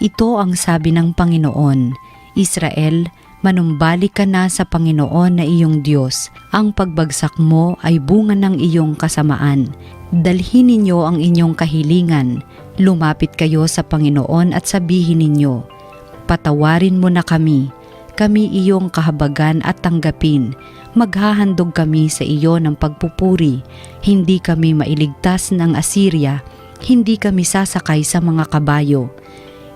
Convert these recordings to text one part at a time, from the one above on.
Ito ang sabi ng Panginoon, Israel, manumbalik ka na sa Panginoon na iyong Diyos. Ang pagbagsak mo ay bunga ng iyong kasamaan. Dalhin ninyo ang inyong kahilingan. Lumapit kayo sa Panginoon at sabihin ninyo, patawarin mo na kami. Kami iyong kahabagan at tanggapin. Maghahandog kami sa iyo ng pagpupuri. Hindi kami mailigtas ng Assyria. Hindi kami sasakay sa mga kabayo.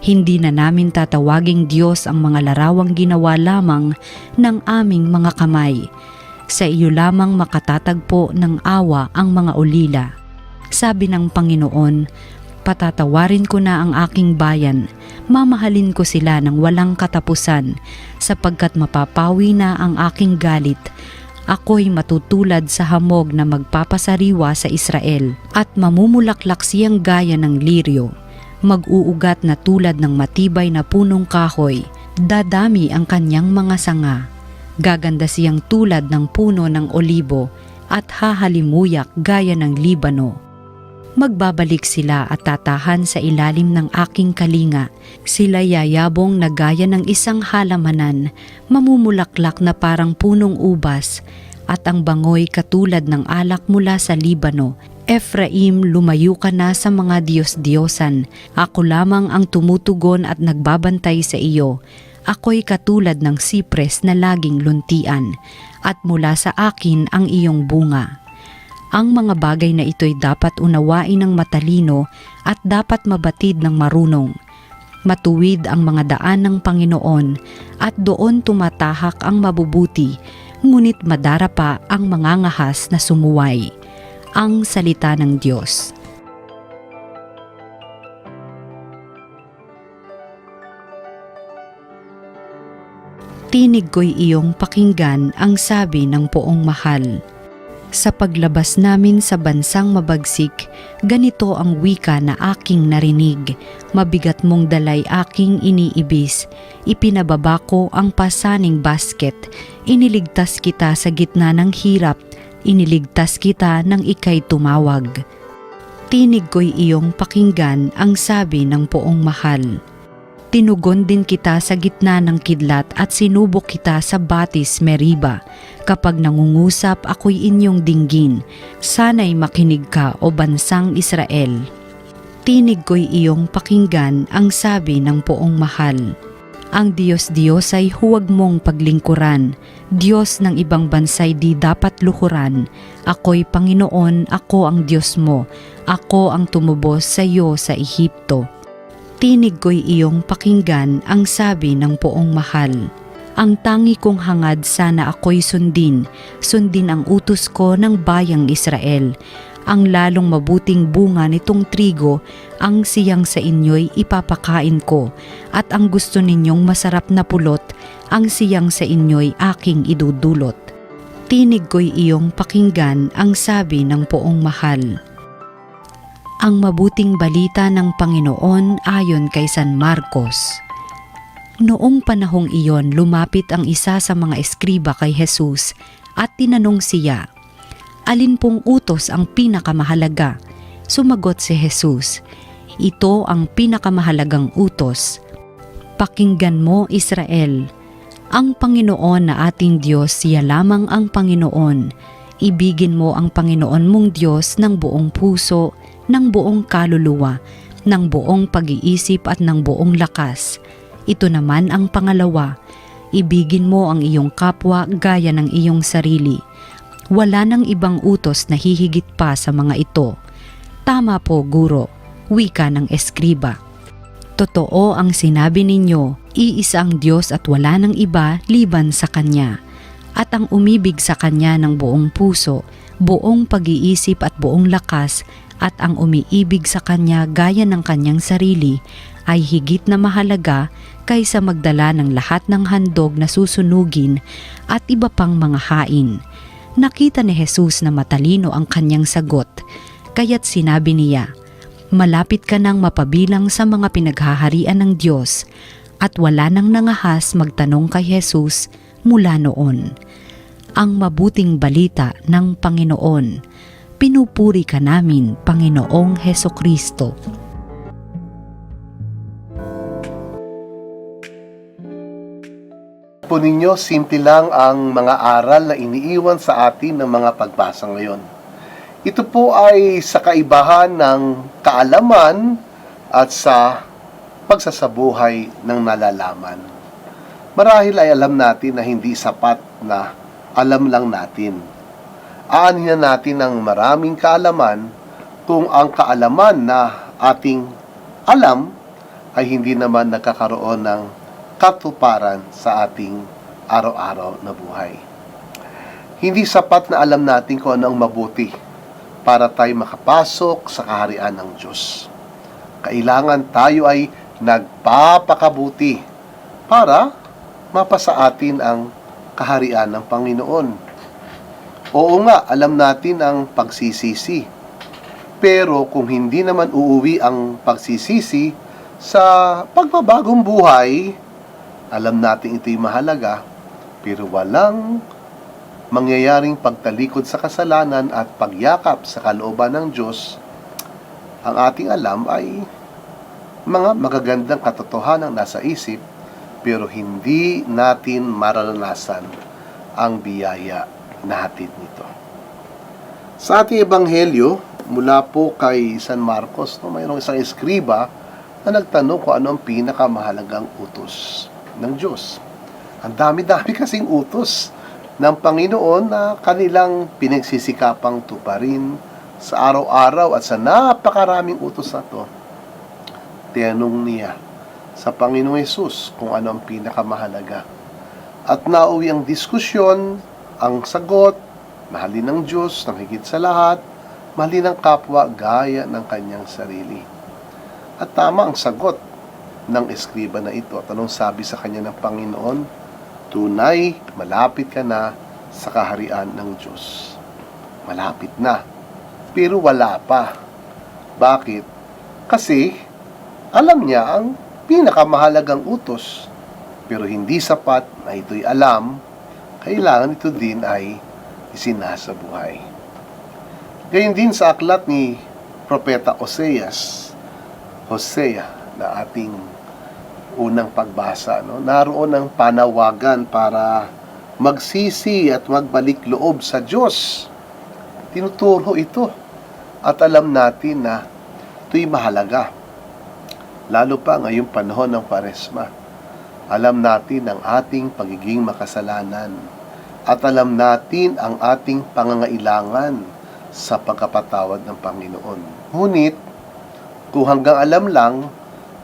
Hindi na namin tatawaging Diyos ang mga larawang ginawa lamang ng aming mga kamay. Sa iyo lamang makatatagpo ng awa ang mga ulila. Sabi ng Panginoon, patatawarin ko na ang aking bayan, mamahalin ko sila ng walang katapusan, sapagkat mapapawi na ang aking galit. Ako'y matutulad sa hamog na magpapasariwa sa Israel, at mamumulaklak siyang gaya ng liryo. Mag-uugat na tulad ng matibay na punong kahoy, dadami ang kanyang mga sanga. Gaganda siyang tulad ng puno ng olibo at hahalimuyak gaya ng Libano. Magbabalik sila at tatahan sa ilalim ng aking kalinga. Sila yayabong na gaya ng isang halamanan, mamumulaklak na parang punong ubas, at ang bangoy katulad ng alak mula sa Libano. Ephraim, lumayo ka na sa mga Diyos-Diyosan. Ako lamang ang tumutugon at nagbabantay sa iyo. Ako'y katulad ng sipres na laging luntian, at mula sa akin ang iyong bunga. Ang mga bagay na ito'y dapat unawain ng matalino at dapat mabatid ng marunong. Matuwid ang mga daan ng Panginoon at doon tumatahak ang mabubuti, ngunit madarapa ang mangangahas na sumuway. Ang salita ng Diyos. Tinig ko'y iyong pakinggan ang sabi ng poong mahal. Sa paglabas namin sa bansang mabagsik, ganito ang wika na aking narinig. Mabigat mong dalay aking iniibis. Ipinababa ko ang pasaning basket. Iniligtas kita sa gitna ng hirap. Iniligtas kita nang ika'y tumawag. Tinig ko'y iyong pakinggan ang sabi ng poong mahal. Tinugon din kita sa gitna ng kidlat at sinubok kita sa batis Meriba. Kapag nangungusap ako'y inyong dinggin. Sana'y makinig ka o bansang Israel. Tinig ko'y iyong pakinggan ang sabi ng poong mahal. Ang Diyos-Diyos ay huwag mong paglingkuran. Diyos ng ibang bansay di dapat luhuran. Ako'y Panginoon, ako ang Diyos mo. Ako ang tumubos sa iyo sa Ehipto. Tinig ko'y iyong pakinggan ang sabi ng poong mahal. Ang tangi kong hangad sana ako'y sundin ang utos ko ng bayang Israel. Ang lalong mabuting bunga nitong trigo, ang siyang sa inyo'y ipapakain ko, at ang gusto ninyong masarap na pulot, ang siyang sa inyo'y aking idudulot. Tinig ko'y iyong pakinggan ang sabi ng poong mahal. Ang mabuting balita ng Panginoon ayon kay San Marcos. Noong panahong iyon, lumapit ang isa sa mga eskriba kay Jesus at tinanong siya, alin pong utos ang pinakamahalaga? Sumagot si Jesus, ito ang pinakamahalagang utos. Pakinggan mo, Israel. Ang Panginoon na ating Diyos, siya lamang ang Panginoon. Ibigin mo ang Panginoon mong Diyos ng buong puso, ng buong kaluluwa, ng buong pag-iisip at ng buong lakas. Ito naman ang pangalawa, ibigin mo ang iyong kapwa gaya ng iyong sarili. Wala nang ibang utos na hihigit pa sa mga ito. Tama po, Guro, wika ng eskriba. Totoo ang sinabi ninyo, iisa ang Diyos at wala nang iba liban sa Kanya. At ang umibig sa Kanya ng buong puso, buong pag-iisip at buong lakas, at ang umiibig sa Kanya gaya ng kanyang sarili, ay higit na mahalaga kaysa magdala ng lahat ng handog na susunugin at iba pang mga hain. Nakita ni Jesus na matalino ang kanyang sagot, kaya't sinabi niya, malapit ka nang mapabilang sa mga pinaghaharian ng Diyos, at wala nang nangahas magtanong kay Jesus mula noon. Ang mabuting balita ng Panginoon. Pinupuri ka namin, Panginoong Hesukristo. po ninyo, simple lang ang mga aral na iniiwan sa atin ng mga pagbasa ngayon. Ito po ay sa kaibahan ng kaalaman at sa pagsasabuhay ng nalalaman. Marahil ay alam natin na hindi sapat na alam lang natin. Aanin na natin ng maraming kaalaman kung ang kaalaman na ating alam ay hindi naman nagkakaroon ng katuparan sa ating araw-araw na buhay. Hindi sapat na alam natin kung ano ang mabuti para tayo makapasok sa kaharian ng Diyos. Kailangan tayo ay nagpapakabuti para mapasa atin ang kaharian ng Panginoon. Oo nga, alam natin ang pagsisisi. Pero kung hindi naman uuwi ang pagsisisi sa pagbabagong buhay, alam natin ito'y mahalaga, pero walang mangyayaring pagtalikod sa kasalanan at pagyakap sa kalooban ng Diyos, ang ating alam ay mga magagandang katotohanan nasa isip, pero hindi natin mararanasan ang biyaya na hatid nito. Sa ating ebanghelyo, mula po kay San Marcos, mayroong isang eskriba na nagtanong kung ano ang pinakamahalagang utos ng Diyos. Ang dami-dami kasing utos ng Panginoon na kanilang pinagsisikapang tuparin sa araw-araw at sa napakaraming utos na to. Tinanong niya sa Panginoong Hesus kung ano ang pinakamahalaga. At nauwi ang diskusyon, ang sagot, mahalin ng Diyos ng higit sa lahat, mahalin ng kapwa gaya ng kanyang sarili. At tama ang sagot ng eskriba na ito. At anong sabi sa kanya ng Panginoon? Tunay, malapit ka na sa kaharian ng Diyos. Malapit na. Pero wala pa. Bakit? Kasi alam niya ang pinakamahalagang utos. Pero hindi sapat na ito'y alam, kailangan ito din ay isinasabuhay. Gayun din sa aklat ni Propeta Hosea na ating unang pagbasa, naroon ang panawagan para magsisi at magbalik loob sa Diyos. Tinuturo ito at alam natin na ito'y mahalaga. Lalo pa ngayong panahon ng Kwaresma. Alam natin ang ating pagiging makasalanan at alam natin ang ating pangangailangan sa pagkapatawad ng Panginoon. Ngunit, kung hanggang alam lang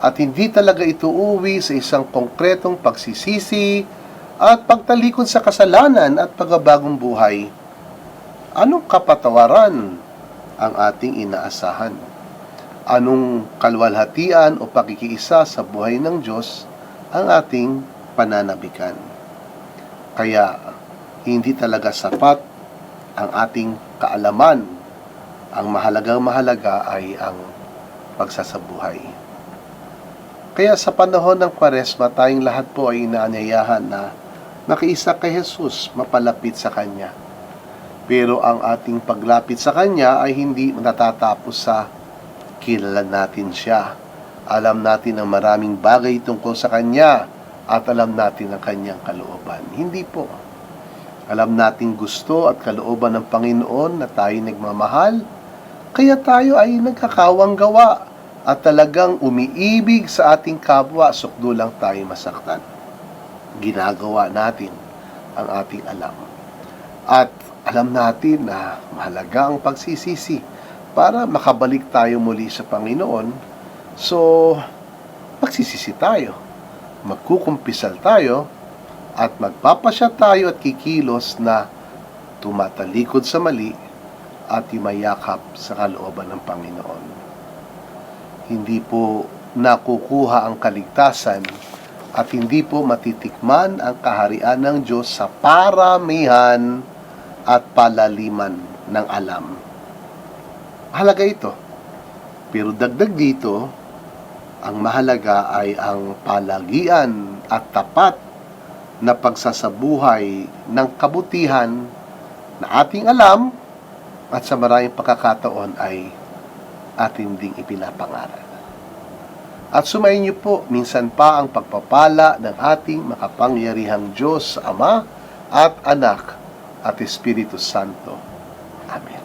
at hindi talaga ito uwi sa isang konkretong pagsisisi at pagtalikod sa kasalanan at pagbabagong buhay, anong kapatawaran ang ating inaasahan? Anong kalwalhatian o pakikiisa sa buhay ng Diyos ang ating pananabikan? Kaya, hindi talaga sapat ang ating kaalaman. Ang mahalagang-mahalaga ay ang pagsasabuhay. Kaya sa panahon ng Kwaresma, tayong lahat po ay inaanyayahan na makiisa kay Jesus, mapalapit sa Kanya. Pero ang ating paglapit sa Kanya ay hindi natatapos sa kilala natin siya. Alam natin ang maraming bagay tungkol sa Kanya at alam natin ang Kanyang kalooban. Hindi po. Alam natin gusto at kalooban ng Panginoon na tayo nagmamahal, kaya tayo ay nagkakawang gawa at talagang umiibig sa ating kapwa, sukdo lang tayo masaktan. Ginagawa natin ang ating alam. At alam natin na mahalaga ang pagsisisi para makabalik tayo muli sa Panginoon. So, magsisisi tayo, magkukumpisal tayo, at magpapasya tayo at kikilos na tumatalikod sa mali at yumayakap sa kalooban ng Panginoon. Hindi po nakukuha ang kaligtasan at hindi po matitikman ang kaharian ng Diyos sa paramihan at palaliman ng alam. Mahalaga ito. Pero dagdag dito, ang mahalaga ay ang palagian at tapat na pagsasabuhay ng kabutihan na ating alam at sa maraming pagkakataon ay atin ding ipinapangaral. At sumayin niyo po minsan pa ang pagpapala ng ating makapangyarihang Diyos, Ama at Anak at Espiritu Santo. Amen.